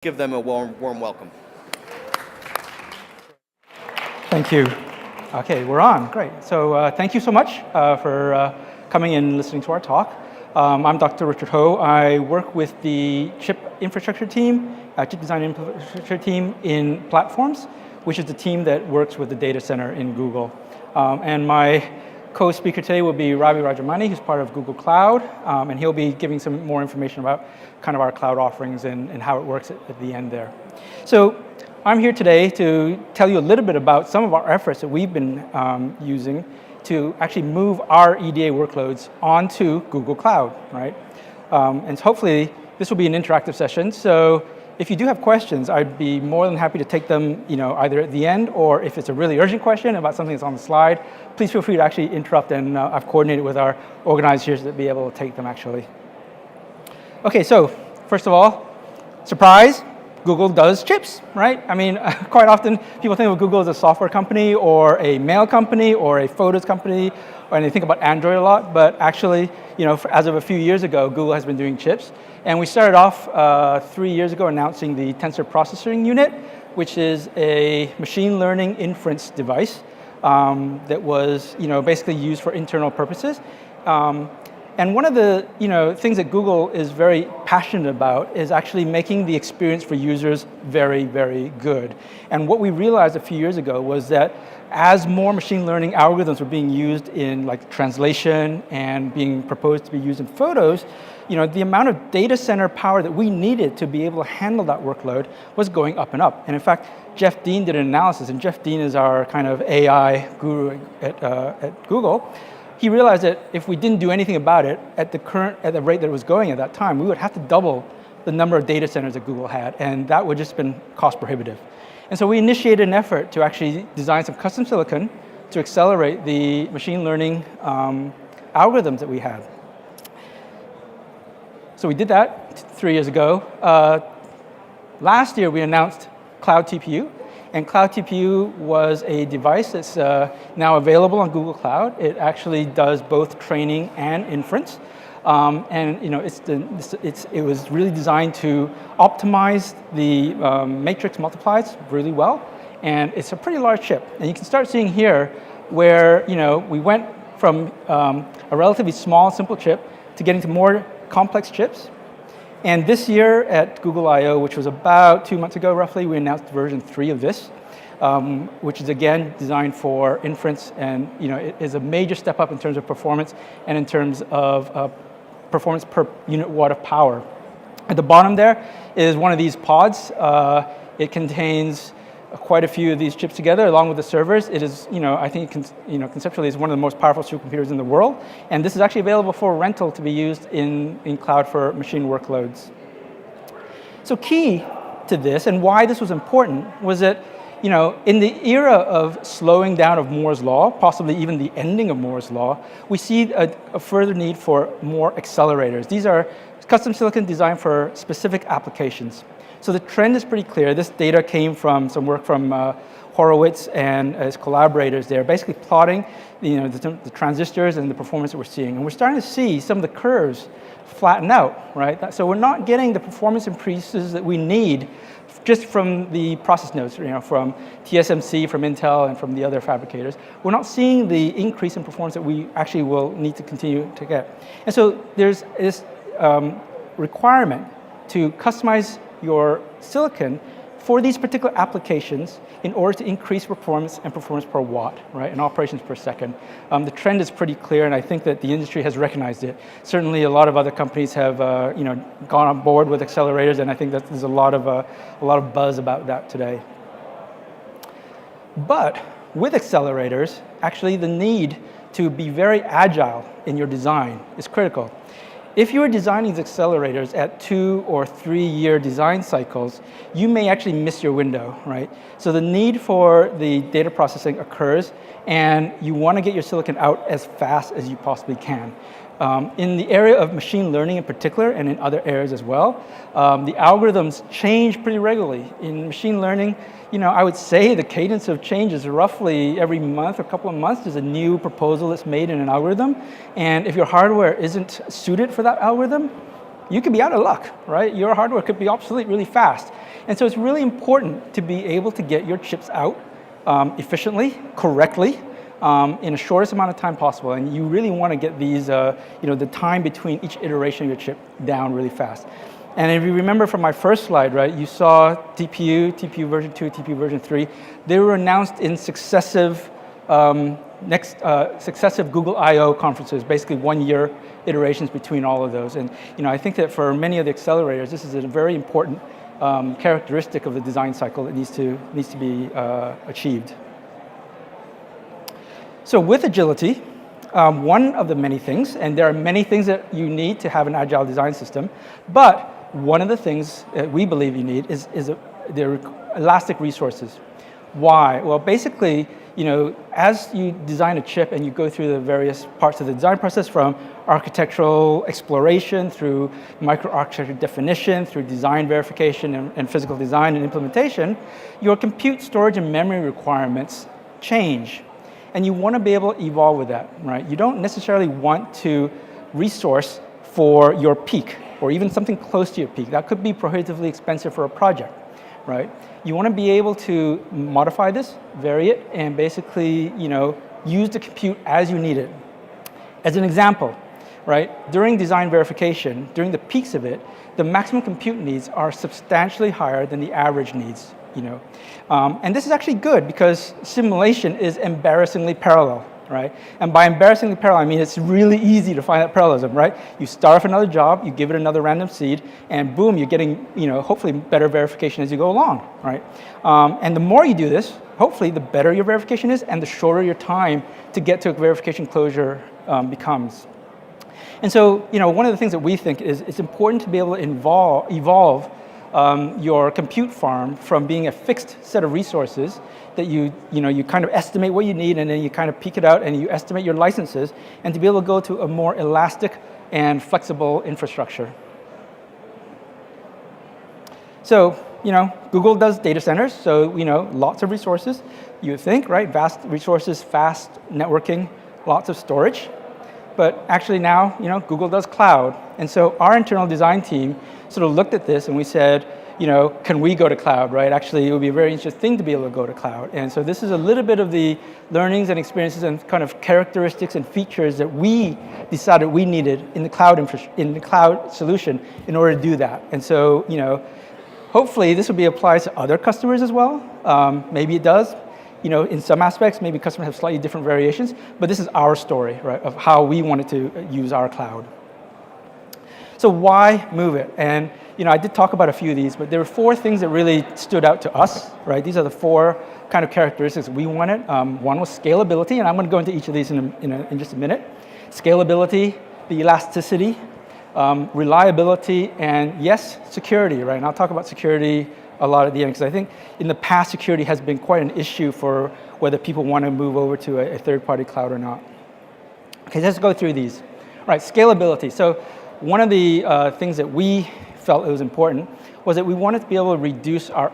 Give them a warm welcome. Thank you. Okay, we're on. Great. So thank you so much for coming and listening to our talk. I'm Dr. Richard Ho. I work with the chip infrastructure team, chip design infrastructure team in platforms, which is the team that works with the data center in Google. And my co-speaker today will be Ravi Rajamani, who's part of Google Cloud, and he'll be giving some more information about kind of our cloud offerings and how it works at the end there. So I'm here today to tell you a little bit about some of our efforts that we've been using to actually move our EDA workloads onto Google Cloud, right? And hopefully this will be an interactive session. So if you do have questions, I'd be more than happy to take them, either at the end, or if it's a really urgent question about something that's on the slide, please feel free to actually interrupt, and I've coordinated with our organizers to be able to take them actually. Okay, so first of all, surprise, Google does chips, right? I mean, quite often people think of Google as a software company or a mail company or a photos company, and they think about Android a lot, but actually, as of a few years ago, Google has been doing chips. And we started off 3 years ago announcing the Tensor Processing Unit, which is a machine learning inference device that was basically used for internal purposes. And one of the things that Google is very passionate about is actually making the experience for users very, very good. And what we realized a few years ago was that as more machine learning algorithms were being used in translation and being proposed to be used in photos, the amount of data center power that we needed to be able to handle that workload was going up and up. And in fact, Jeff Dean did an analysis, and Jeff Dean is our kind of AI guru at Google. He realized that if we didn't do anything about it at the rate that it was going at that time, we would have to double the number of data centers that Google had, and that would just been cost prohibitive. And so we initiated an effort to actually design some custom silicon to accelerate the machine learning algorithms that we had. So we did that 3 years ago. Last year we announced Cloud TPU, and Cloud TPU was a device that's now available on Google Cloud. It actually does both training and inference. It was really designed to optimize the matrix multiplies really well, and it's a pretty large chip. And you can start seeing here where we went from a relatively small, simple chip to getting to more complex chips. And this year at Google I/O, which was about 2 months ago roughly, we announced version 3 of this, which is again designed for inference, and it is a major step up in terms of performance and in terms of performance per unit watt of power. At the bottom there is one of these pods. It contains quite a few of these chips together along with the servers. It is, I think, conceptually is one of the most powerful supercomputers in the world. And this is actually available for rental to be used in cloud for machine workloads. So key to this and why this was important was that, in the era of slowing down of Moore's law, possibly even the ending of Moore's law, we see a further need for more accelerators. These are custom silicon designed for specific applications. So the trend is pretty clear. This data came from some work from Horowitz and his collaborators there, basically plotting the transistors and the performance that we're seeing. And we're starting to see some of the curves flatten out, right? So we're not getting the performance increases that we need just from the process nodes, from TSMC, from Intel, and from the other fabricators. We're not seeing the increase in performance that we actually will need to continue to get. And so there's this requirement to customize your silicon for these particular applications in order to increase performance and performance per watt, right, and operations per second. The trend is pretty clear, and I think that the industry has recognized it. Certainly, a lot of other companies have, gone on board with accelerators, and I think that there's a lot of buzz about that today. But with accelerators, actually, the need to be very agile in your design is critical. If you are designing these accelerators at 2 or 3 year design cycles, you may actually miss your window, right? So the need for the data processing occurs, and you want to get your silicon out as fast as you possibly can. In the area of machine learning in particular, and in other areas as well, the algorithms change pretty regularly. In machine learning, I would say the cadence of change is roughly every month or couple of months, there's a new proposal that's made in an algorithm. And if your hardware isn't suited for that algorithm, you could be out of luck, right? Your hardware could be obsolete really fast. And so it's really important to be able to get your chips out efficiently, correctly, in the shortest amount of time possible. And you really want to get these, the time between each iteration of your chip down really fast. And if you remember from my first slide, right, you saw TPU version 2, TPU version 3. They were announced in successive Google I/O conferences, basically 1 year iterations between all of those. And I think that for many of the accelerators, this is a very important characteristic of the design cycle that needs to be achieved. So with agility, one of the many things, and there are many things that you need to have an agile design system, but one of the things that we believe you need is the elastic resources. Why? Well, basically, as you design a chip and you go through the various parts of the design process, from architectural exploration through microarchitecture definition, through design verification and physical design and implementation, your compute, storage, and memory requirements change. And you want to be able to evolve with that, right? You don't necessarily want to resource for your peak, or even something close to your peak. That could be prohibitively expensive for a project, right? You want to be able to modify this, vary it, and basically, use the compute as you need it. As an example, right, during design verification, during the peaks of it, the maximum compute needs are substantially higher than the average needs, And this is actually good because simulation is embarrassingly parallel, right? And by embarrassingly parallel, I mean it's really easy to find that parallelism, right? You start off another job, you give it another random seed, and boom, you're getting, hopefully better verification as you go along, right? And the more you do this, hopefully the better your verification is and the shorter your time to get to a verification closure becomes. And so, one of the things that we think is it's important to be able to evolve your compute farm from being a fixed set of resources that you kind of estimate what you need, and then you kind of peek it out and you estimate your licenses, and to be able to go to a more elastic and flexible infrastructure. So, Google does data centers, so, lots of resources, you would think, right? Vast resources, fast networking, lots of storage. But actually now, Google does cloud. And so our internal design team sort of looked at this and we said, can we go to cloud, right? Actually, it would be a very interesting thing to be able to go to cloud. And so this is a little bit of the learnings and experiences and kind of characteristics and features that we decided we needed in the cloud solution in order to do that. And so, hopefully this will be applied to other customers as well. Maybe it does. In some aspects, maybe customers have slightly different variations, but this is our story, right, of how we wanted to use our cloud. So why move it? And, I did talk about a few of these, but there were 4 things that really stood out to us, right? These are the 4 kind of characteristics we wanted. One was scalability, and I'm going to go into each of these in just a minute. Scalability, the elasticity, reliability, and yes, security, right? And I'll talk about security a lot at the end, because I think in the past, security has been quite an issue for whether people want to move over to a third-party cloud or not. Okay, let's go through these. All right, scalability. So one of the things that we felt it was important was that we wanted to be able to reduce our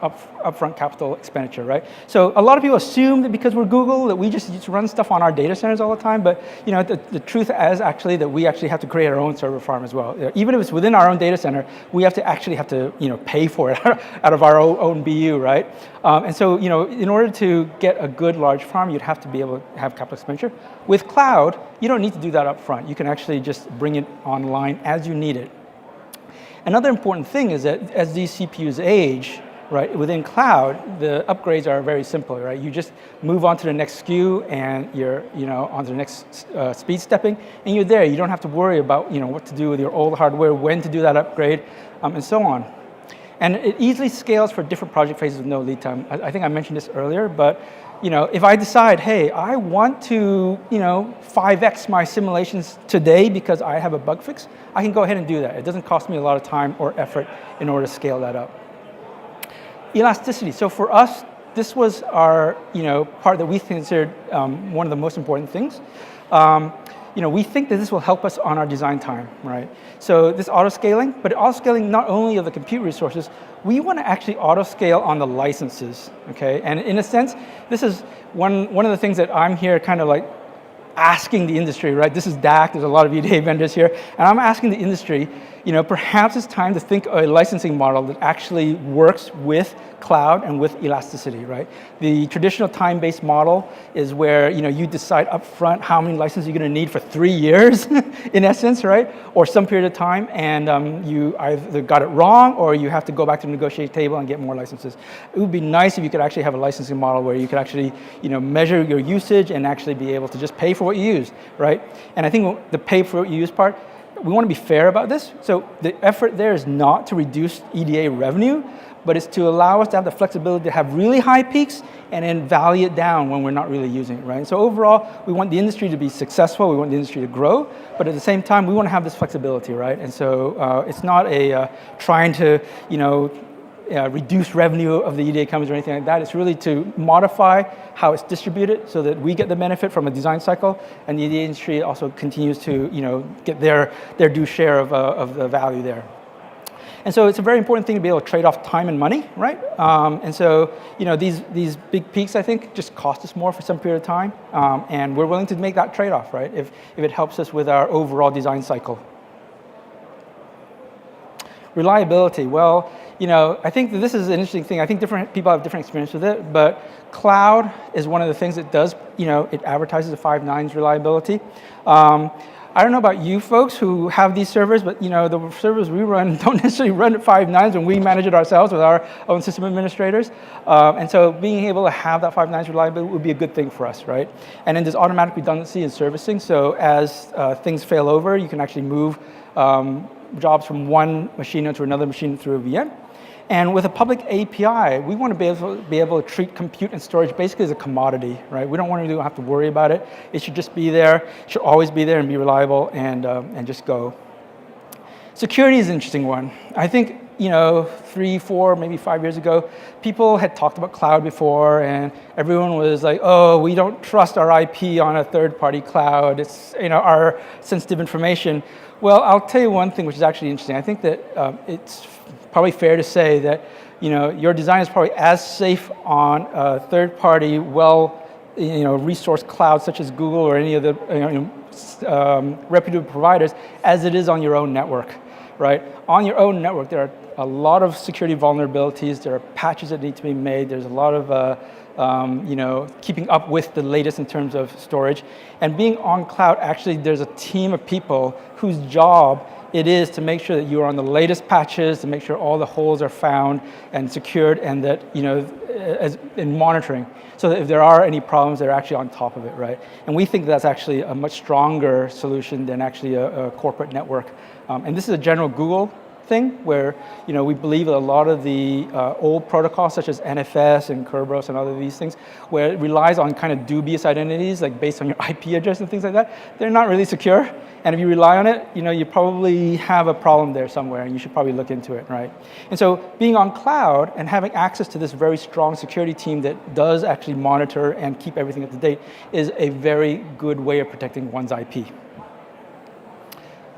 upfront capital expenditure, right? So a lot of people assume that because we're Google that we just run stuff on our data centers all the time, but the truth is actually that we actually have to create our own server farm as well. Even if it's within our own data center, we have to pay for it out of our own BU, right? And so in order to get a good large farm, you'd have to be able to have capital expenditure. With cloud, you don't need to do that up front. You can actually just bring it online as you need it. Another important thing is that as these CPUs age, right, within cloud, the upgrades are very simple, right? You just move on to the next SKU and you're, on to the next speed stepping, and you're there. You don't have to worry about, what to do with your old hardware, when to do that upgrade, and so on. And it easily scales for different project phases with no lead time. I think I mentioned this earlier, but if I decide, hey, I want to, 5x my simulations today because I have a bug fix, I can go ahead and do that. It doesn't cost me a lot of time or effort in order to scale that up. Elasticity. So for us, this was our, part that we considered one of the most important things. We think that this will help us on our design time, right? So this auto-scaling, but auto-scaling not only of the compute resources, we want to actually auto-scale on the licenses, okay? And in a sense, this is one of the things that I'm here kind of like asking the industry, right? This is DAC, there's a lot of EDA vendors here, and I'm asking the industry, perhaps it's time to think a licensing model that actually works with cloud and with elasticity, right? The traditional time-based model is where you decide upfront how many licenses you're going to need for 3 years, in essence, right? Or some period of time, and you either got it wrong or you have to go back to the negotiating table and get more licenses. It would be nice if you could actually have a licensing model where you could actually measure your usage and actually be able to just pay for what you use, right? And I think the pay for what you use part, we want to be fair about this. So the effort there is not to reduce EDA revenue, but it's to allow us to have the flexibility to have really high peaks and then value it down when we're not really using it, right? So overall, we want the industry to be successful, we want the industry to grow, but at the same time, we want to have this flexibility, right? And so it's not a trying to, reduce revenue of the EDA companies or anything like that. It's really to modify how it's distributed so that we get the benefit from a design cycle, and the EDA industry also continues to get their due share of the value there. And so it's a very important thing to be able to trade off time and money, right? And so these big peaks, I think, just cost us more for some period of time, and we're willing to make that trade-off, right? If it helps us with our overall design cycle. Reliability, well, I think that this is an interesting thing. I think different people have different experience with it, but cloud is one of the things that does, it advertises a 5 nines reliability. I don't know about you folks who have these servers, but the servers we run don't necessarily run at 5 nines, and we manage it ourselves with our own system administrators. And so being able to have that 5 nines reliability would be a good thing for us, right? And then there's automatic redundancy in servicing. So as things fail over, you can actually move jobs from one machine into another machine through a VM. And with a public API, we want to be able to treat compute and storage basically as a commodity, right? We don't want to have to worry about it. It should just be there. It should always be there and be reliable and just go. Security is an interesting one. I think 3, 4, maybe 5 years ago, people had talked about cloud before, and everyone was like, "Oh, we don't trust our IP on a third-party cloud. It's our sensitive information." Well, I'll tell you one thing which is actually interesting. I think that it's probably fair to say that your design is probably as safe on a third-party, resource cloud such as Google or any of the reputable providers as it is on your own network, right? On your own network, there are a lot of security vulnerabilities. There are patches that need to be made. There's a lot of keeping up with the latest in terms of storage. And being on cloud, actually, there's a team of people whose job it is to make sure that you are on the latest patches, to make sure all the holes are found and secured, and that, as in monitoring, so that if there are any problems, they're actually on top of it, right? And we think that's actually a much stronger solution than actually a corporate network. And this is a general Google thing where we believe that a lot of the old protocols such as NFS and Kerberos and other of these things, where it relies on kind of dubious identities, like based on your IP address and things like that, they're not really secure. And if you rely on it, you probably have a problem there somewhere, and you should probably look into it, right? And so being on cloud and having access to this very strong security team that does actually monitor and keep everything up to date is a very good way of protecting one's IP.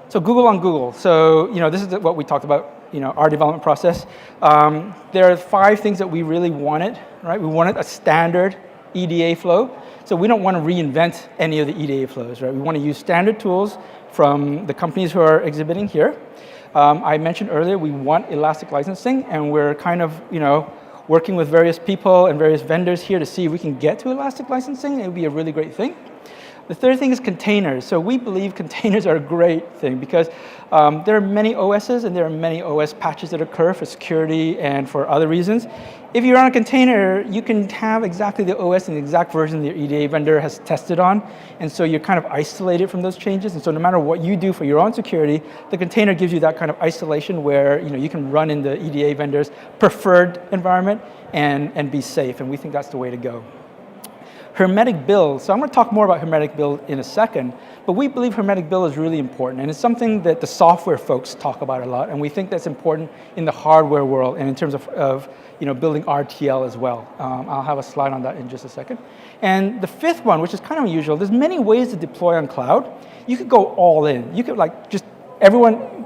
So Google on Google. So this is what we talked about, our development process. There are 5 things that we really wanted, right? We wanted a standard EDA flow. So we don't want to reinvent any of the EDA flows, right? We want to use standard tools from the companies who are exhibiting here. I mentioned earlier we want elastic licensing, and we're kind of, working with various people and various vendors here to see if we can get to elastic licensing. It would be a really great thing. The third thing is containers. So we believe containers are a great thing because there are many OSs and there are many OS patches that occur for security and for other reasons. If you're on a container, you can have exactly the OS and the exact version that your EDA vendor has tested on. And so you're kind of isolated from those changes. And so no matter what you do for your own security, the container gives you that kind of isolation where you can run in the EDA vendor's preferred environment and be safe. And we think that's the way to go. Hermetic build. So I'm going to talk more about hermetic build in a second, but we believe hermetic build is really important, and it's something that the software folks talk about a lot, and we think that's important in the hardware world and in terms of building RTL as well. I'll have a slide on that in just a second. And the fifth one, which is kind of unusual, there's many ways to deploy on cloud. You could go all in. You could just everyone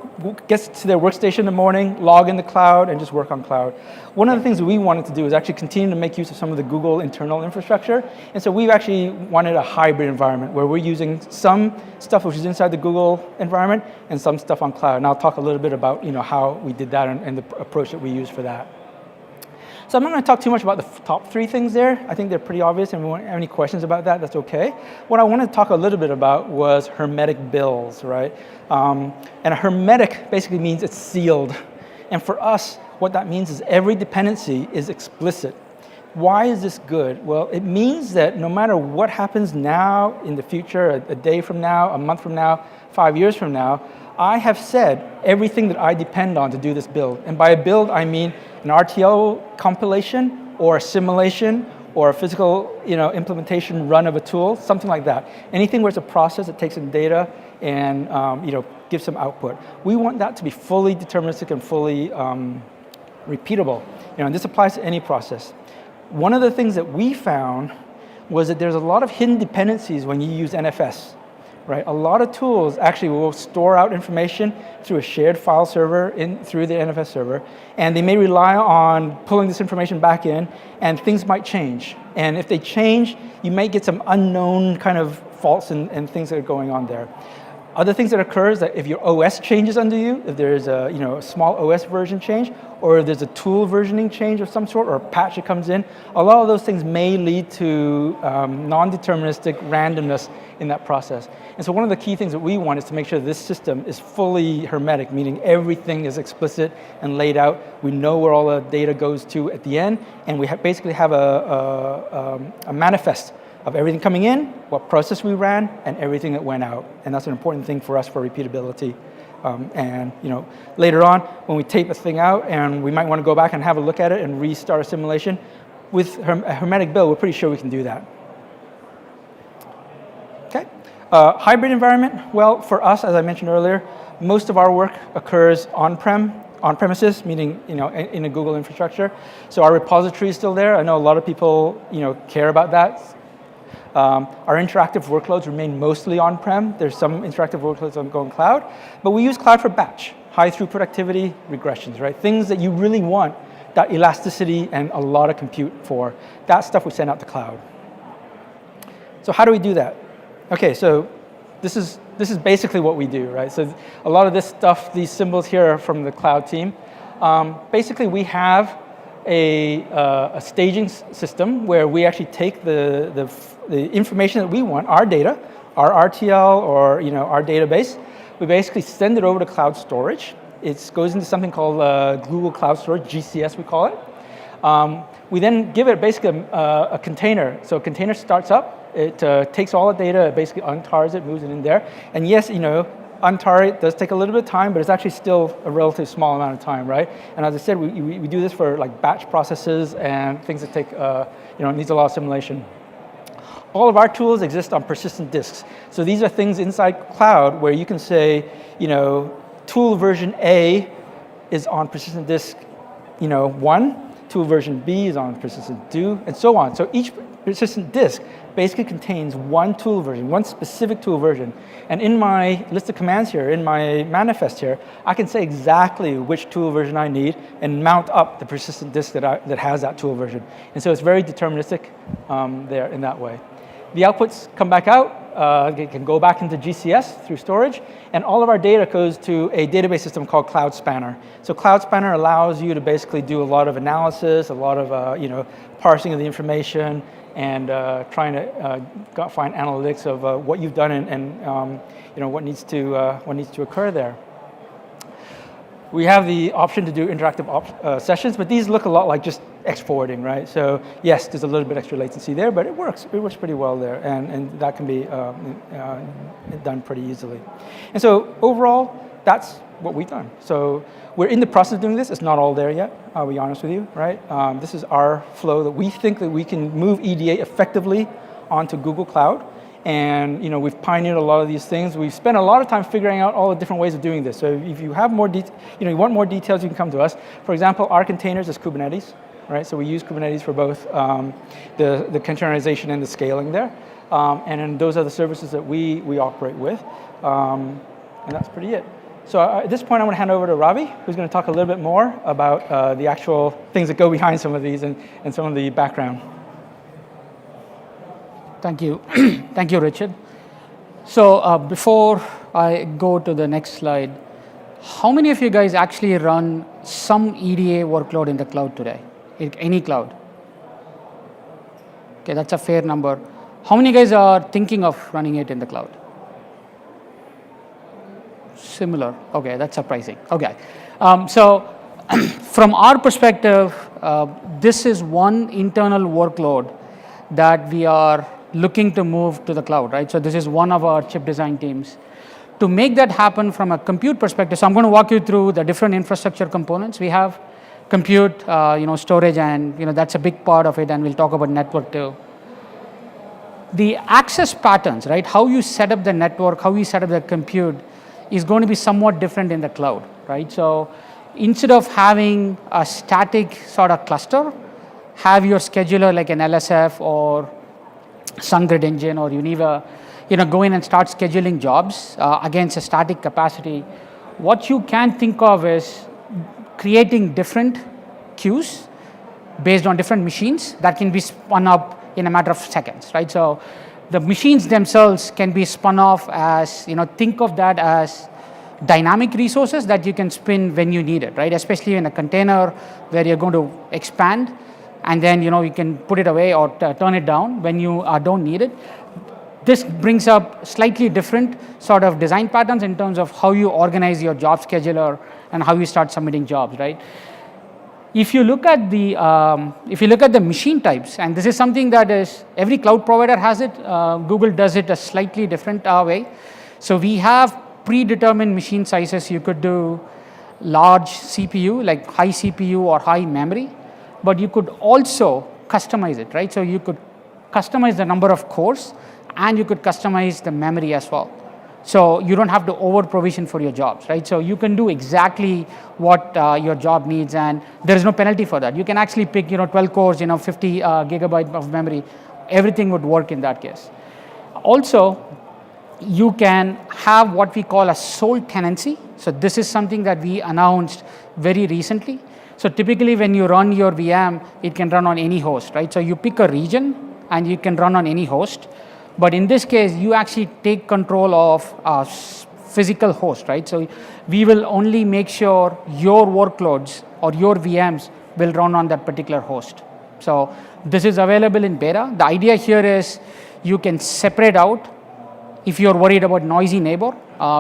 gets to their workstation in the morning, log in the cloud, and just work on cloud. One of the things that we wanted to do is actually continue to make use of some of the Google internal infrastructure. And so we've actually wanted a hybrid environment where we're using some stuff which is inside the Google environment and some stuff on cloud. And I'll talk a little bit about how we did that and the approach that we use for that. So I'm not going to talk too much about the top 3 things there. I think they're pretty obvious, and if you have any questions about that, that's okay. What I wanted to talk a little bit about was hermetic builds, right? And a hermetic basically means it's sealed. And for us, what that means is every dependency is explicit. Why is this good? Well, it means that no matter what happens now, in the future, a day from now, a month from now, 5 years from now, I have said everything that I depend on to do this build. And by a build, I mean an RTL compilation or a simulation or a physical implementation run of a tool, something like that. Anything where it's a process that takes in data and gives some output. We want that to be fully deterministic and fully repeatable. And this applies to any process. One of the things that we found was that there's a lot of hidden dependencies when you use NFS. Right? A lot of tools actually will store out information through a shared file server through the NFS server, and they may rely on pulling this information back in, and things might change. And if they change, you might get some unknown kind of faults and things that are going on there. Other things that occur is that if your OS changes under you, if there's a small OS version change, or there's a tool versioning change of some sort, or a patch that comes in, a lot of those things may lead to non-deterministic randomness in that process. And so one of the key things that we want is to make sure this system is fully hermetic, meaning everything is explicit and laid out. We know where all the data goes to at the end, and we basically have a manifest of everything coming in, what process we ran, and everything that went out. And that's an important thing for us for repeatability. And later on, when we tape a thing out, and we might want to go back and have a look at it and restart a simulation, with a hermetic build, we're pretty sure we can do that. Okay. Hybrid environment, well, for us, as I mentioned earlier, most of our work occurs on-premises, meaning in a Google infrastructure. So our repository is still there. I know a lot of people care about that. Our interactive workloads remain mostly on-prem. There's some interactive workloads on going cloud, but we use cloud for batch, high throughput activity, regressions, right? Things that you really want that elasticity and a lot of compute for. That stuff we send out to cloud. So how do we do that? Okay, so this is basically what we do, right? So a lot of this stuff, these symbols here are from the cloud team. Basically, we have a staging system where we actually take the information that we want, our data, our RTL or our database. We basically send it over to cloud storage. It goes into something called Google Cloud Storage, GCS we call it. We then give it basically a container. So a container starts up. It takes all the data, it basically untars it, moves it in there. And yes, untar it does take a little bit of time, but it's actually still a relatively small amount of time, right? And as I said, we do this for like batch processes and things that take, needs a lot of simulation. All of our tools exist on persistent disks. So these are things inside cloud where you can say, tool version A is on persistent disk, 1, tool version B is on persistent 2, and so on. So each persistent disk basically contains one tool version, one specific tool version. And in my list of commands here, in my manifest here, I can say exactly which tool version I need and mount up the persistent disk that has that tool version. And so it's very deterministic there in that way. The outputs come back out. It can go back into GCS through storage, and all of our data goes to a database system called Cloud Spanner. So Cloud Spanner allows you to basically do a lot of analysis, a lot of parsing of the information, and trying to find analytics of what you've done and what needs to occur there. We have the option to do interactive sessions, but these look a lot like just X forwarding, right? So yes, there's a little bit extra latency there, but it works. It works pretty well there, and that can be done pretty easily. And so overall, that's what we've done. So we're in the process of doing this. It's not all there yet, I'll be honest with you, right? This is our flow that we think that we can move EDA effectively onto Google Cloud. And we've pioneered a lot of these things. We've spent a lot of time figuring out all the different ways of doing this. So if you have more you want more details, you can come to us. For example, our containers is Kubernetes, right? So we use Kubernetes for both the containerization and the scaling there. And then those are the services that we operate with. And that's pretty it. So at this point, I'm going to hand over to Ravi, who's going to talk a little bit more about the actual things that go behind some of these and some of the background. Thank you. Thank you, Richard. So before I go to the next slide, how many of you guys actually run some EDA workload in the cloud today? In any cloud? Okay, that's a fair number. How many guys are thinking of running it in the cloud? Similar. Okay, that's surprising. Okay. So from our perspective, this is one internal workload that we are looking to move to the cloud, right? So this is one of our chip design teams. To make that happen from a compute perspective, so I'm going to walk you through the different infrastructure components. We have compute, storage, and that's a big part of it, and we'll talk about network too. The access patterns, right? How you set up the network, how you set up the compute is going to be somewhat different in the cloud, right? So instead of having a static sort of cluster, have your scheduler like an LSF or SunGrid Engine or Univa, go in and start scheduling jobs against a static capacity. What you can think of is creating different queues based on different machines that can be spun up in a matter of seconds, right? So the machines themselves can be spun off as, think of that as dynamic resources that you can spin when you need it, right? Especially in a container where you're going to expand, and then you can put it away or turn it down when you don't need it. This brings up slightly different sort of design patterns in terms of how you organize your job scheduler and how you start submitting jobs, right? If you look at the machine types, and this is something that is every cloud provider has it. Google does it a slightly different way. So we have predetermined machine sizes. You could do large CPU, like high CPU or high memory, but you could also customize it, right? So you could customize the number of cores, and you could customize the memory as well. So you don't have to over provision for your jobs, right? So you can do exactly what your job needs, and there is no penalty for that. You can actually pick 12 cores, 50 gigabyte of memory. Everything would work in that case. Also, you can have what we call a sole tenancy. So this is something that we announced very recently. So typically when you run your VM, it can run on any host, right? So you pick a region and you can run on any host. But in this case, you actually take control of a physical host, right? So we will only make sure your workloads or your VMs will run on that particular host. So this is available in beta. The idea here is you can separate out if you're worried about noisy neighbor,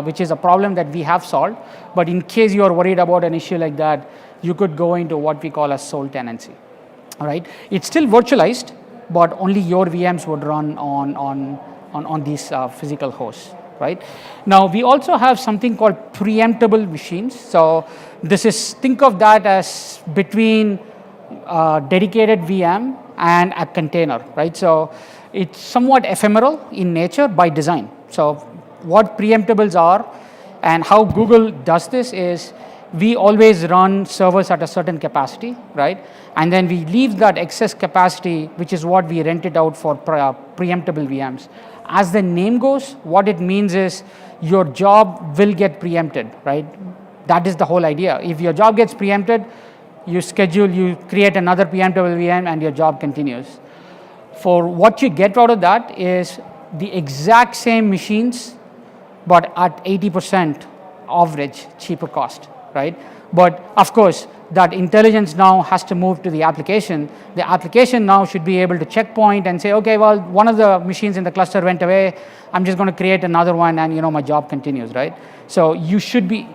which is a problem that we have solved. But in case you're worried about an issue like that, you could go into what we call a sole tenancy. All right? It's still virtualized, but only your VMs would run on these physical hosts, right? Now, we also have something called preemptible machines. So this is, think of that as between a dedicated VM and a container, right? So it's somewhat ephemeral in nature by design. So what preemptables are and how Google does this is we always run servers at a certain capacity, right? And then we leave that excess capacity, which is what we rent it out for preemptible VMs. As the name goes, what it means is your job will get preempted, right? That is the whole idea. If your job gets preempted, you create another preemptible VM and your job continues. For what you get out of that is the exact same machines, but at 80% average cheaper cost, right? But of course, that intelligence now has to move to the application. The application now should be able to checkpoint and say, okay, well, one of the machines in the cluster went away. I'm just going to create another one, and my job continues, right? So you should be.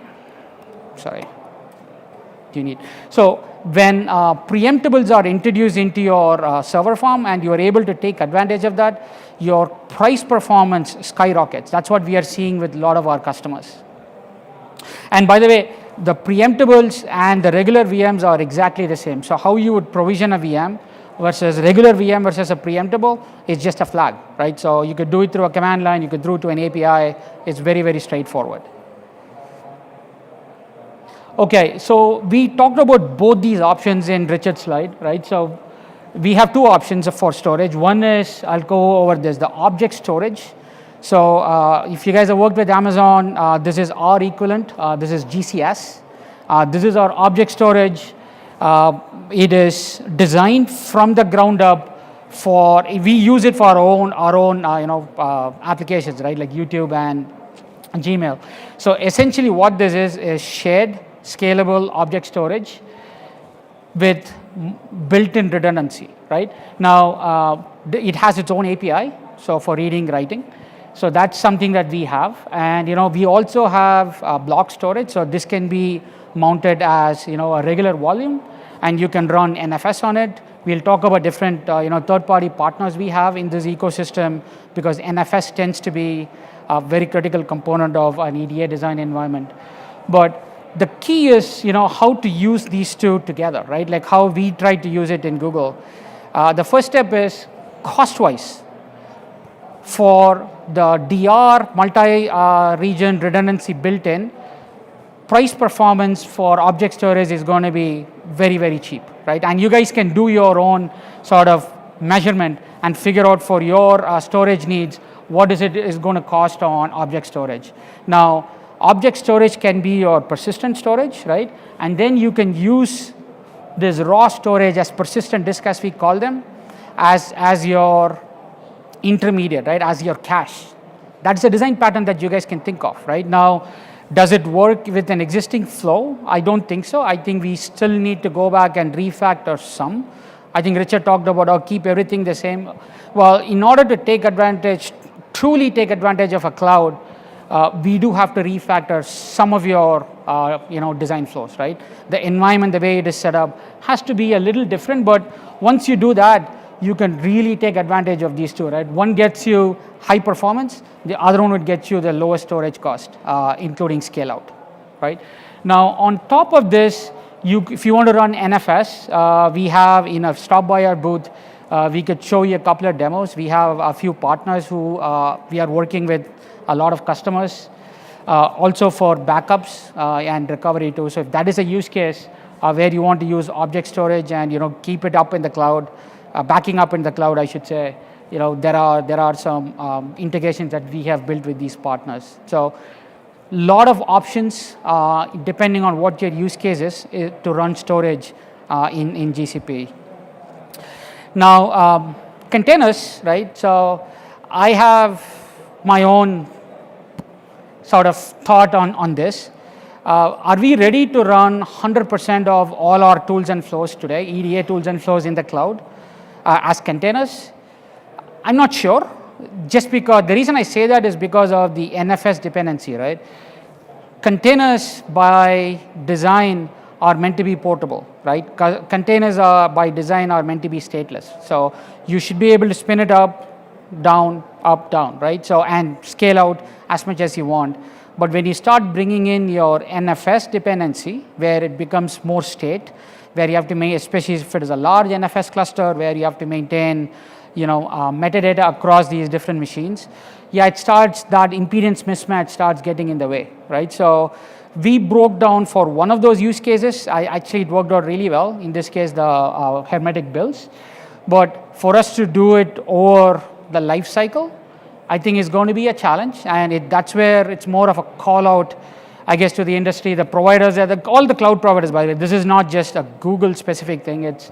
Sorry. Do you need? So when preemptables are introduced into your server farm and you are able to take advantage of that, your price performance skyrockets. That's what we are seeing with a lot of our customers. And by the way, the preemptables and the regular VMs are exactly the same. So how you would provision a VM versus regular VM versus a preemptible is just a flag, right? So you could do it through a command line, you could do it to an API. It's very, very straightforward. Okay, so we talked about both these options in Richard's slide, right? So we have two options for storage. One is, I'll go over this, the object storage. So if you guys have worked with Amazon, this is our equivalent. This is GCS. This is our object storage. It is designed from the ground up for, we use it for our own applications, right, like YouTube and Gmail. So essentially what this is shared scalable object storage with built-in redundancy, right? Now, it has its own API, so for reading, writing. So that's something that we have. And, we also have block storage. So this can be mounted as, a regular volume, and you can run NFS on it. We'll talk about different, third-party partners we have in this ecosystem, because NFS tends to be a very critical component of an EDA design environment. But the key is, how to use these two together, right? Like how we try to use it in Google. The first step is cost-wise. For the DR multi-region redundancy built-in, price performance for object storage is going to be very, very cheap, right? And you guys can do your own sort of measurement and figure out for your storage needs what is going to cost on object storage. Now, object storage can be your persistent storage, right? And then you can use this raw storage as persistent disk, as we call them, as your intermediate, right, as your cache. That's a design pattern that you guys can think of, right? Now, does it work with an existing flow? I don't think so. I think we still need to go back and refactor some. I think Richard talked about keep everything the same. Well, in order to truly take advantage of a cloud, we do have to refactor some of your design flows, right? The environment, the way it is set up, has to be a little different, but once you do that, you can really take advantage of these two, right? One gets you high performance, the other one would get you the lowest storage cost, including scale out, right? Now, on top of this, if you want to run NFS, we have, stop by our booth, we could show you a couple of demos. We have a few partners who we are working with, a lot of customers, also for backups and recovery too. So if that is a use case where you want to use object storage and keep it up in the cloud, backing up in the cloud, I should say, there are some integrations that we have built with these partners. So a lot of options depending on what your use case is to run storage in GCP. Now, containers, right? So I have my own sort of thought on this. Are we ready to run 100% of all our tools and flows today, EDA tools and flows in the cloud as containers? I'm not sure, just because the reason I say that is because of the NFS dependency, right? Containers by design are meant to be portable, right? Containers by design are meant to be stateless. So you should be able to spin it up, down, right? So, and scale out as much as you want. But when you start bringing in your NFS dependency, where it becomes more state, where you have to make, especially if it is a large NFS cluster, where you have to maintain, metadata across these different machines, that impedance mismatch starts getting in the way, right? So we broke down for one of those use cases. It worked out really well. In this case, the hermetic builds. But for us to do it over the life cycle, I think is going to be a challenge, and that's where it's more of a call out, I guess, to the industry, the providers, all the cloud providers, by the way. This is not just a Google specific thing. It's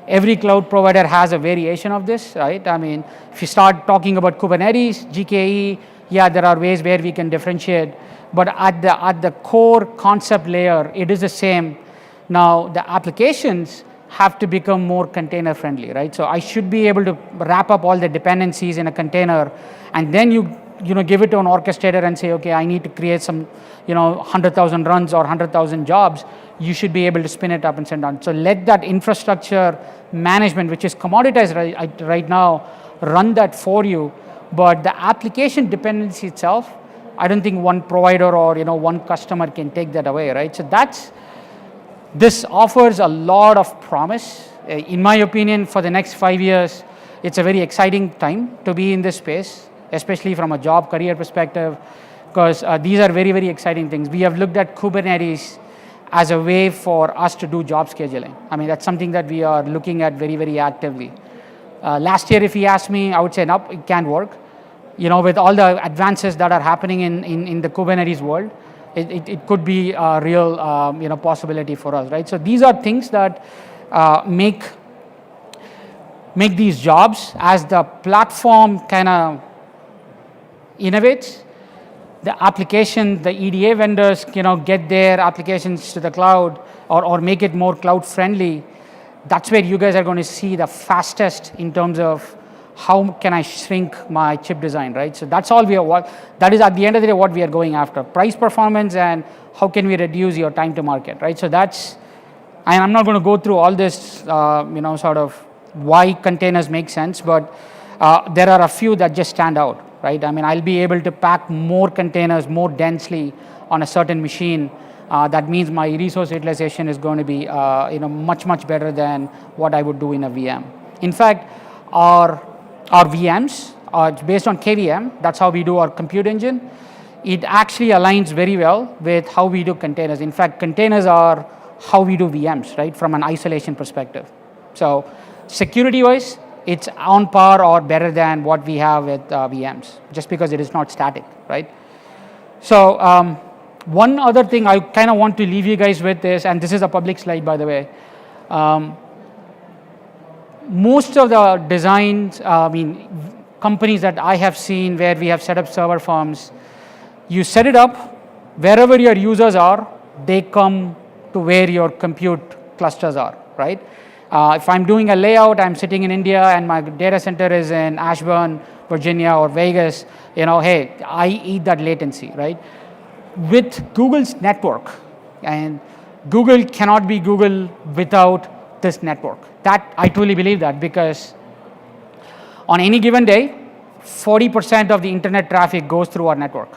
every cloud provider has a variation of this, right? I mean, if you start talking about Kubernetes, GKE, there are ways where we can differentiate, but at the core concept layer, it is the same. Now, the applications have to become more container friendly, right? So I should be able to wrap up all the dependencies in a container, and then you give it to an orchestrator and say, okay, I need to create some 100,000 runs or 100,000 jobs. You should be able to spin it up and send on. So let that infrastructure management, which is commoditized right now, run that for you. But the application dependency itself, I don't think one provider or one customer can take that away, right? So this offers a lot of promise. In my opinion, for the next 5 years, it's a very exciting time to be in this space, especially from a job career perspective, because these are very, very exciting things. We have looked at Kubernetes as a way for us to do job scheduling. I mean, that's something that we are looking at very, very actively. Last year, if he asked me, I would say, no, it can't work. with all the advances that are happening in the Kubernetes world, it could be a real possibility for us, right? So these are things that make these jobs as the platform kind of innovates. The application, the EDA vendors, get their applications to the cloud or make it more cloud friendly. That's where you guys are going to see the fastest in terms of how can I shrink my chip design, right? So that's all that is at the end of the day what we are going after. Price performance and how can we reduce your time to market, right? So and I'm not going to go through all this, sort of why containers make sense, but there are a few that just stand out, right? I mean, I'll be able to pack more containers more densely on a certain machine. That means my resource utilization is going to be, much, much better than what I would do in a VM. In fact, our VMs are based on KVM. That's how we do our compute engine. It actually aligns very well with how we do containers. In fact, containers are how we do VMs, right, from an isolation perspective. So security-wise, it's on par or better than what we have with VMs, just because it is not static, right? So one other thing I kind of want to leave you guys with is, and this is a public slide, by the way, most of the designs, companies that I have seen where we have set up server farms, you set it up, wherever your users are, they come to where your compute clusters are, right? If I'm doing a layout, I'm sitting in India and my data center is in Ashburn, Virginia or Vegas, hey, I eat that latency, right? With Google's network, and Google cannot be Google without this network. That I truly believe that, because on any given day, 40% of the internet traffic goes through our network,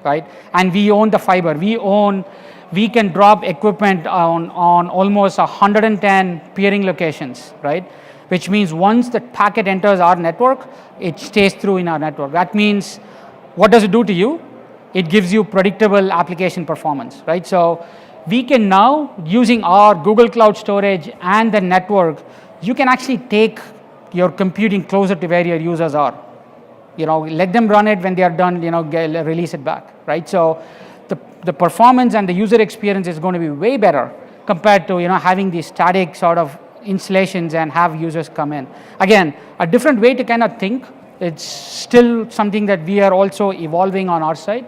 right? And we own the fiber. We can drop equipment on almost 110 peering locations, right? Which means once the packet enters our network, it stays through in our network. That means, what does it do to you? It gives you predictable application performance, right? So we can now, using our Google Cloud Storage and the network, you can actually take your computing closer to where your users are. Let them run it. When they are done, release it back, right? So the performance and the user experience is going to be way better compared to having these static sort of installations and have users come in. Again, a different way to kind of think. It's still something that we are also evolving on our side.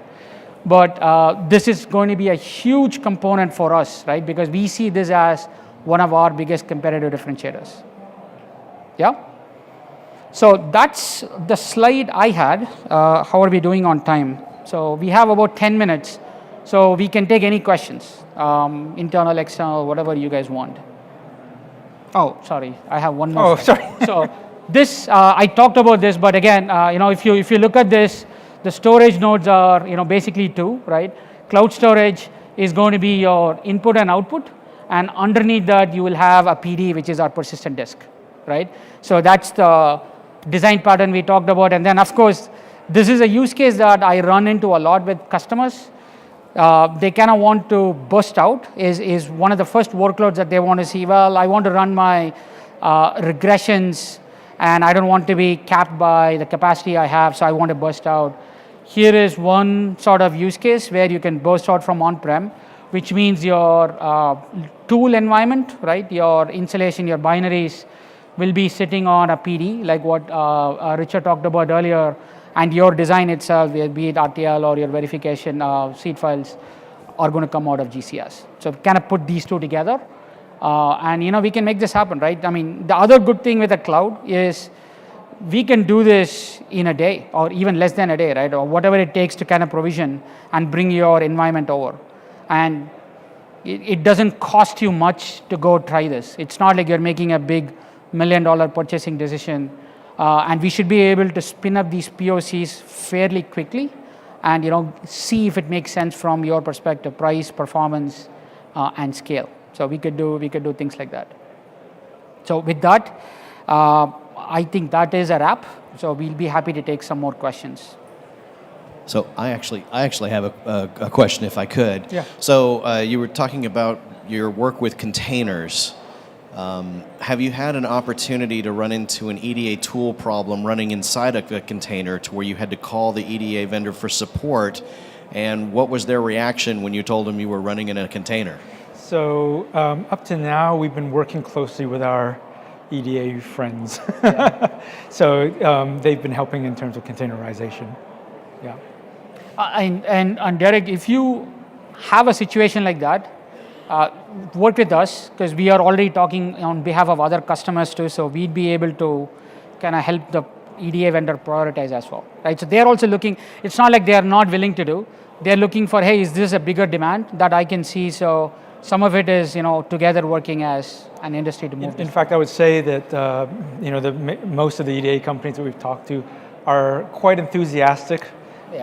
But this is going to be a huge component for us, right? Because we see this as one of our biggest competitive differentiators. Yeah? So that's the slide I had. How are we doing on time? So we have about 10 minutes. So we can take any questions, internal, external, whatever you guys want. Oh, sorry, I have one more. Oh, sorry. So this, I talked about this, but again, if you look at this, the storage nodes are, basically two, right? Cloud storage is going to be your input and output, and underneath that you will have a PD, which is our persistent disk, right? So that's the design pattern we talked about. And then, of course, this is a use case that I run into a lot with customers. They kind of want to burst out, is one of the first workloads that they want to see. Well, I want to run my regressions, and I don't want to be capped by the capacity I have, so I want to burst out. Here is one sort of use case where you can burst out from on-prem, which means your tool environment, right? Your installation, your binaries will be sitting on a PD, like what Richard talked about earlier, and your design itself, be it RTL or your verification seed files, are going to come out of GCS. So kind of put these two together, and we can make this happen, right? I mean, the other good thing with the cloud is we can do this in a day or even less than a day, right? Or whatever it takes to kind of provision and bring your environment over. And it doesn't cost you much to go try this. It's not like you're making a big $1 million purchasing decision. And we should be able to spin up these POCs fairly quickly and see if it makes sense from your perspective, price, performance, and scale. So we could do things like that. So with that, I think that is a wrap. So we'll be happy to take some more questions. So I actually have a question, if I could. Yeah. So you were talking about your work with containers, Have you had an opportunity to run into an EDA tool problem running inside a container to where you had to call the EDA vendor for support? And what was their reaction when you told them you were running in a container? So up to now, we've been working closely with our EDA friends. So they've been helping in terms of containerization. Yeah. And Derek, if you have a situation like that, work with us, because we are already talking on behalf of other customers too, so we'd be able to kind of help the EDA vendor prioritize as well, right? So they're also looking, it's not like they are not willing to do, they're looking for, hey, is this a bigger demand that I can see? So some of it is, together working as an industry to move. In fact, I would say that, most of the EDA companies that we've talked to are quite enthusiastic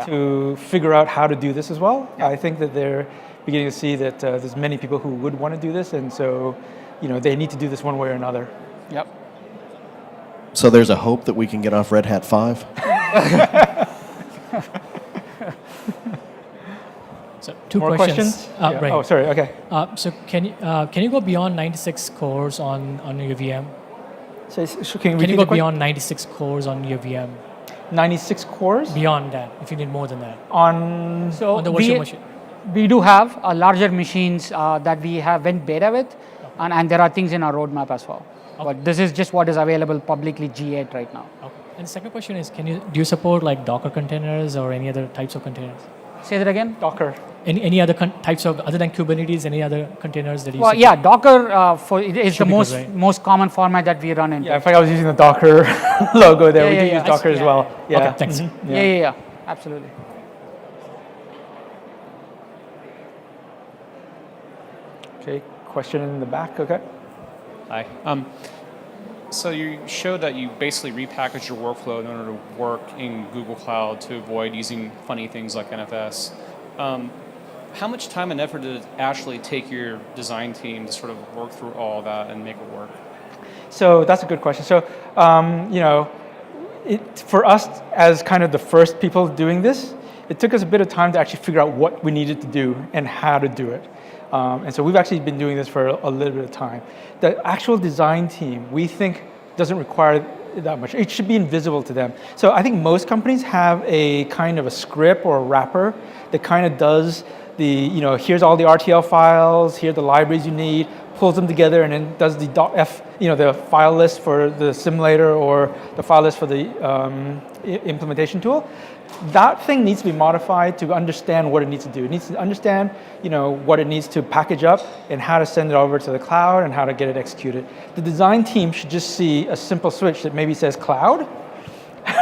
to figure out how to do this as well. I think that they're beginning to see that there's many people who would want to do this, and so they need to do this one way or another. Yep. So there's a hope that we can get off Red Hat 5? So two More questions? Right. Oh, sorry. Okay. So can you go beyond 96 cores on your VM? So Can you go beyond 96 cores on your VM? 96 cores? Beyond that, if you need more than that. On the virtual machine. We do have larger machines that we have went beta with, and there are things in our roadmap as well. Okay. But this is just what is available publicly G8 right now. Okay. And the second question is, do you support like Docker containers or any other types of containers? Say that again? Docker. Any other types of, other than Kubernetes, any other containers that you Well, support? yeah, Docker is the most good, right? most common format that we run in. Yeah, in fact, I was using the Docker logo there. We do use Docker as well. Yeah. Okay, thanks. Mm-hmm. Yeah, absolutely. Okay, question in the back, okay. Hi. So you showed that you basically repackaged your workflow in order to work in Google Cloud to avoid using funny things like NFS. How much time and effort did it actually take your design team to sort of work through all that and make it work? So that's a good question. So, for us as kind of the first people doing this, it took us a bit of time to actually figure out what we needed to do and how to do it. And so we've actually been doing this for a little bit of time. The actual design team, we think, doesn't require that much. It should be invisible to them. So I think most companies have a kind of a script or a wrapper that kind of does the, here's all the RTL files, here are the libraries you need, pulls them together, and then does the .f, the file list for the simulator or the file list for the implementation tool. That thing needs to be modified to understand what it needs to do. It needs to understand, what it needs to package up and how to send it over to the cloud and how to get it executed. The design team should just see a simple switch that maybe says cloud,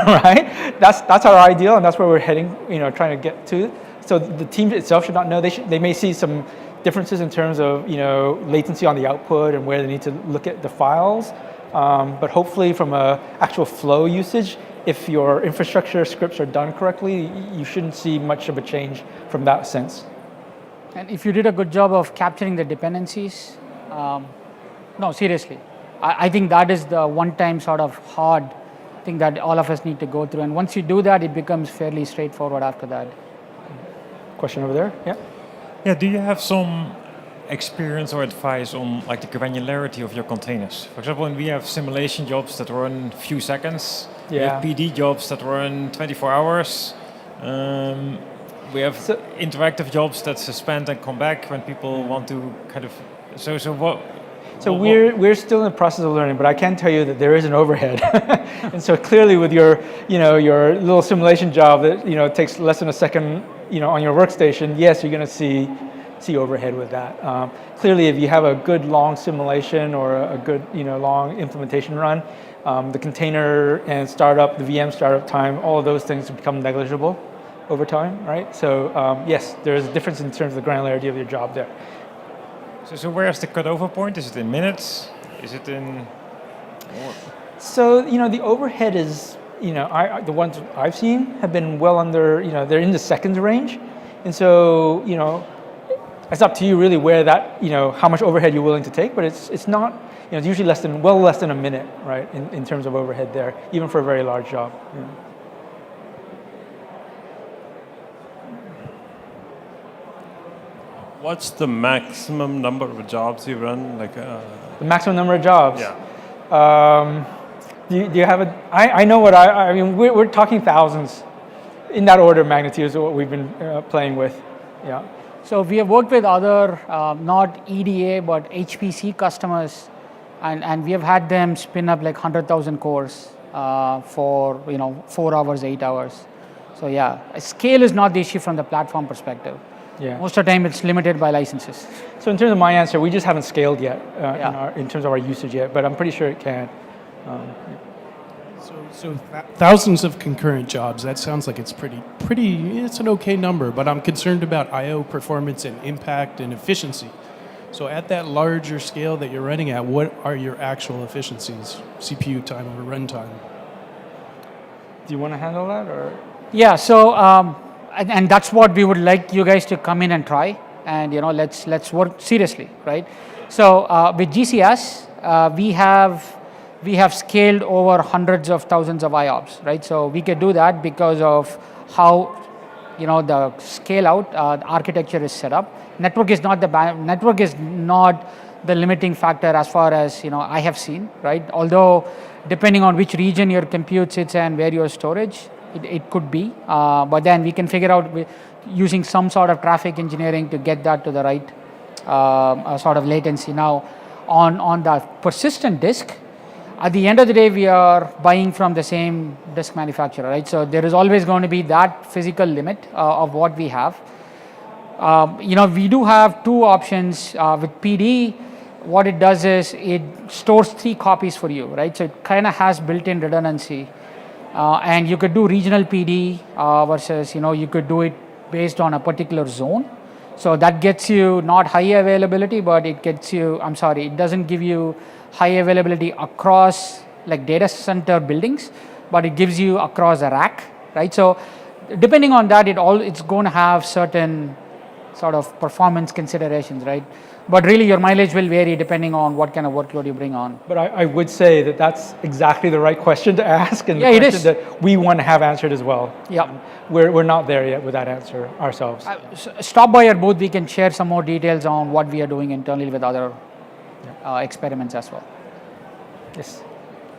right? That's our ideal, and that's where we're heading, trying to get to. So the team itself should not know. They may see some differences in terms of, latency on the output and where they need to look at the files. But hopefully from a actual flow usage, if your infrastructure scripts are done correctly, you shouldn't see much of a change from that sense. And if you did a good job of capturing the dependencies, no, seriously, I think that is the one-time sort of hard thing that all of us need to go through. And once you do that, it becomes fairly straightforward after that. Question over there, yeah? Yeah, do you have some experience or advice on like the granularity of your containers? For example, when we have simulation jobs that run a few seconds, we have PD jobs that run 24 hours, we have interactive jobs that suspend and come back when people want to kind of, so what? So we're still in the process of learning, but I can tell you that there is an overhead. And so clearly with your, your little simulation job that, takes less than a second, on your workstation, yes, you're going to see overhead with that. Clearly, if you have a good long simulation or a good, long implementation run, the container and startup, the VM startup time, all of those things become negligible over time, right? So yes, there is a difference in terms of the granularity of your job there. So where's the cutover point? Is it in minutes? Is it in? So the overhead is, the ones I've seen have been well under, they're in the seconds range, and so it's up to you really where that, how much overhead you're willing to take, but it's not, it's usually less than a minute, right, in terms of overhead there, even for a very large job. Yeah. What's the maximum number of jobs you run? The maximum number of jobs? Yeah. Do you have I know what I mean, we're talking thousands. In that order of magnitude is what we've been playing with. Yeah. So we have worked with other, not EDA, but HPC customers, and we have had them spin up like 100,000 cores for 4 hours, 8 hours. So yeah, scale is not the issue from the platform perspective. Yeah. Most of the time it's limited by licenses. So in terms of my answer, we just haven't scaled yet Yeah. in terms of our usage yet, but I'm pretty sure it can. So thousands of concurrent jobs, that sounds like it's it's an okay number, but I'm concerned about I/O performance and impact and efficiency. So at that larger scale that you're running at, what are your actual efficiencies, CPU time over runtime? Do you want to handle that, or? Yeah, so, and that's what we would like you guys to come in and try, and let's work seriously, right? So with GCS, we have scaled over hundreds of thousands of IOPS, right? So we could do that because of how the scale out the architecture is set up. Network is not the limiting factor as far as I have seen, right? Although depending on which region your compute sits and where your storage, it could be, but then we can figure out using some sort of traffic engineering to get that to the right sort of latency. Now, on the persistent disk, at the end of the day, we are buying from the same disk manufacturer, right? So there is always going to be that physical limit of what we have. We do have two options with PD. What it does is it stores 3 copies for you, right? So it kind of has built-in redundancy, and you could do regional PD versus you could do it based on a particular zone. So that gets you not high availability, but it doesn't give you high availability across like data center buildings, but it gives you across a rack, right? So depending on that, it's going to have certain sort of performance considerations, right? But really your mileage will vary depending on what kind of workload you bring on. But I would say that that's exactly the right question to ask, and the Yeah, it question is. that we want to have answered as well. Yeah. We're not there yet with that answer ourselves. Stop by our booth, we can share some more details on what we are doing internally with other experiments as well. Yes.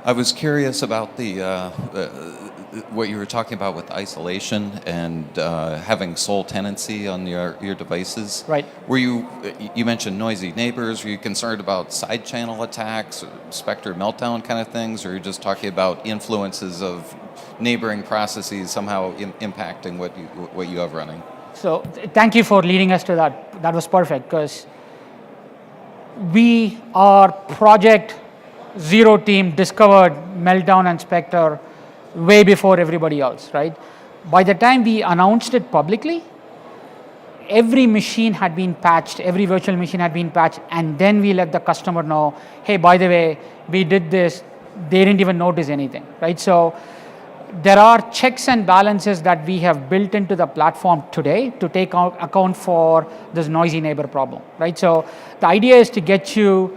I was curious about what you were talking about with isolation and having sole tenancy on your devices. Right. Were you mentioned noisy neighbors? Were you concerned about side channel attacks, or Spectre meltdown kind of things, or are you just talking about influences of neighboring processes somehow impacting what you have running? So thank you for leading us to that. That was perfect, because our project Zero team discovered Meltdown and Spectre way before everybody else, right? By the time we announced it publicly, every machine had been patched, every virtual machine had been patched, and then we let the customer know, hey, by the way, we did this. They didn't even notice anything, right? So there are checks and balances that we have built into the platform today to take account for this noisy neighbor problem, right? So the idea is to get you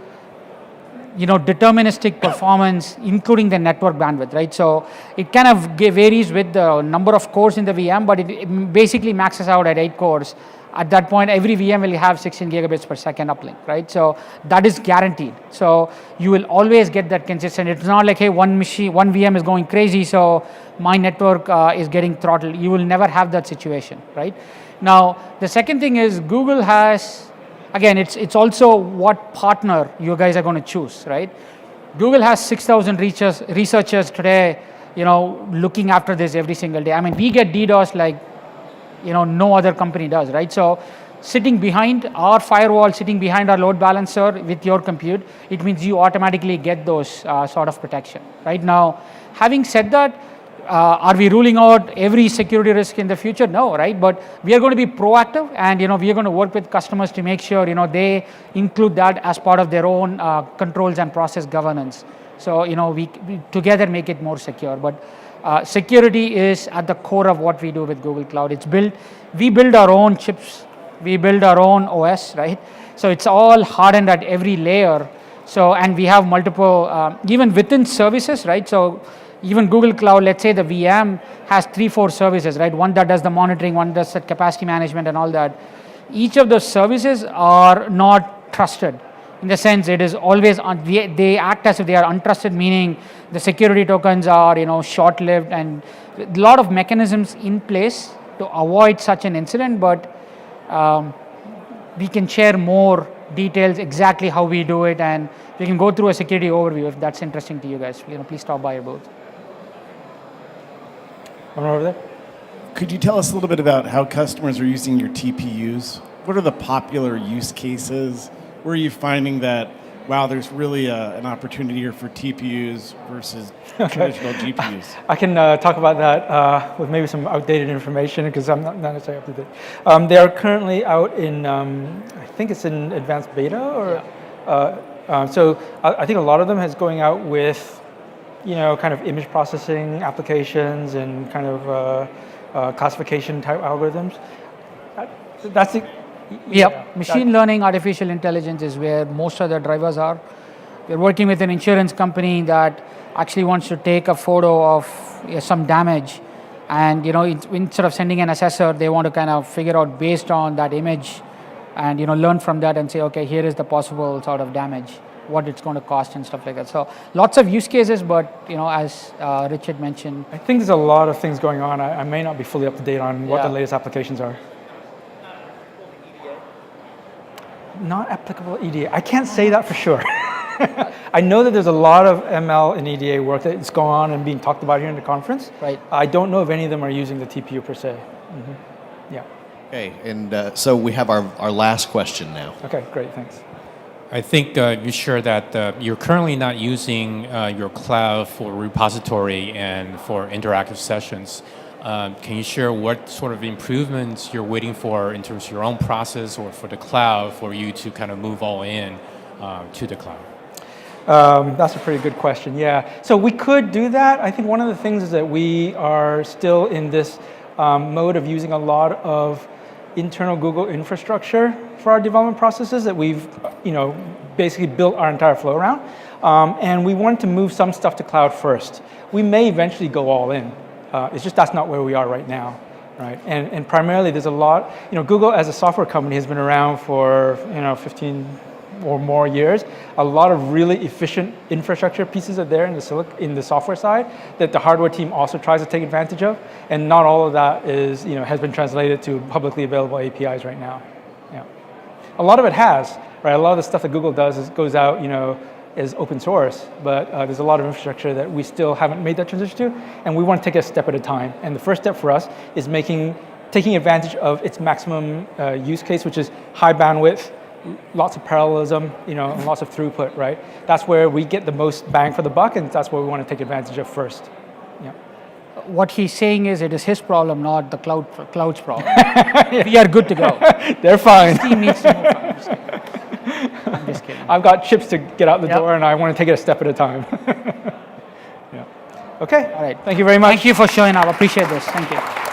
deterministic performance, including the network bandwidth, right? So it kind of varies with the number of cores in the VM, but it basically maxes out at 8 cores. At that point, every VM will have 16 gigabits per second uplink, right? So that is guaranteed. So you will always get that consistent. It's not like, hey, one VM is going crazy, so my network is getting throttled. You will never have that situation, right? Now, the second thing is Google has, again, it's also what partner you guys are going to choose, right? Google has 6,000 researchers today, looking after this every single day. I mean, we get DDoS like, no other company does, right? So sitting behind our firewall, sitting behind our load balancer with your compute, it means you automatically get those sort of protection, right? Now, having said that, are we ruling out every security risk in the future? No, right? But we are going to be proactive, and we are going to work with customers to make sure they include that as part of their own controls and process governance. So we together make it more secure. But security is at the core of what we do with Google Cloud. We build our own chips, we build our own OS, right? So it's all hardened at every layer. So, and we have multiple, even within services, right? So even Google Cloud, let's say the VM has 3-4 services, right? One that does the monitoring, one does the capacity management and all that. each of those services are not trusted. In the sense, it is always they act as if they are untrusted, meaning the security tokens are short-lived, and a lot of mechanisms in place to avoid such an incident. But we can share more details exactly how we do it, and we can go through a security overview if that's interesting to you guys. Please stop by our booth. One over there. Could you tell us a little bit about how customers are using your TPUs? What are the popular use cases? Where are you finding that, wow, there's really an opportunity here for TPUs versus traditional GPUs? I can talk about that with maybe some outdated information because I'm not necessarily up to date. They are currently out in, I think it's in advanced beta, or so I think a lot of them is going out with, kind of image processing applications and kind of classification type algorithms. That's the. Yep, machine learning, artificial intelligence is where most of the drivers are. We're working with an insurance company that actually wants to take a photo of some damage, and instead of sending an assessor, they want to kind of figure out based on that image, and learn from that and say, okay, here is the possible sort of damage, what it's going to cost and stuff like that. So lots of use cases, but as Richard mentioned, I think there's a lot of things going on. I may not be fully up to date on what the latest applications are. Not applicable EDA. I can't say that for sure. I know that there's a lot of ML and EDA work that's going on and being talked about here in the conference. Right. I don't know if any of them are using the TPU per se. Mm-hmm. Yeah. Okay, and so we have our last question now. Okay, great, thanks. I think you shared that you're currently not using your cloud for repository and for interactive sessions. Can you share what sort of improvements you're waiting for in terms of your own process or for the cloud for you to kind of move all in to the cloud? That's a pretty good question, yeah. So we could do that. I think one of the things is that we are still in this mode of using a lot of internal Google infrastructure for our development processes that we've basically built our entire flow around. And we want to move some stuff to cloud first. We may eventually go all in. It's just that's not where we are right now, right? And primarily there's a lot, Google as a software company has been around for 15 or more years. A lot of really efficient infrastructure pieces are there in the software side that the hardware team also tries to take advantage of, and not all of that is has been translated to publicly available APIs right now. Yeah, a lot of it has, right? A lot of the stuff that Google does goes out, is open source, but there's a lot of infrastructure that we still haven't made that transition to, and we want to take it a step at a time. And the first step for us is taking advantage of its maximum use case, which is high bandwidth, lots of parallelism, and lots of throughput, right? That's where we get the most bang for the buck, and that's what we want to take advantage of first. Yeah. What he's saying is it is his problem, not the cloud's problem. We are good to go. They're fine. His team needs to move on. I'm just kidding. I've got chips to get out the door, and I want to take it a step at a time. Yeah. Okay. All right. Thank you very much. Thank you for showing up. Appreciate this. Thank you.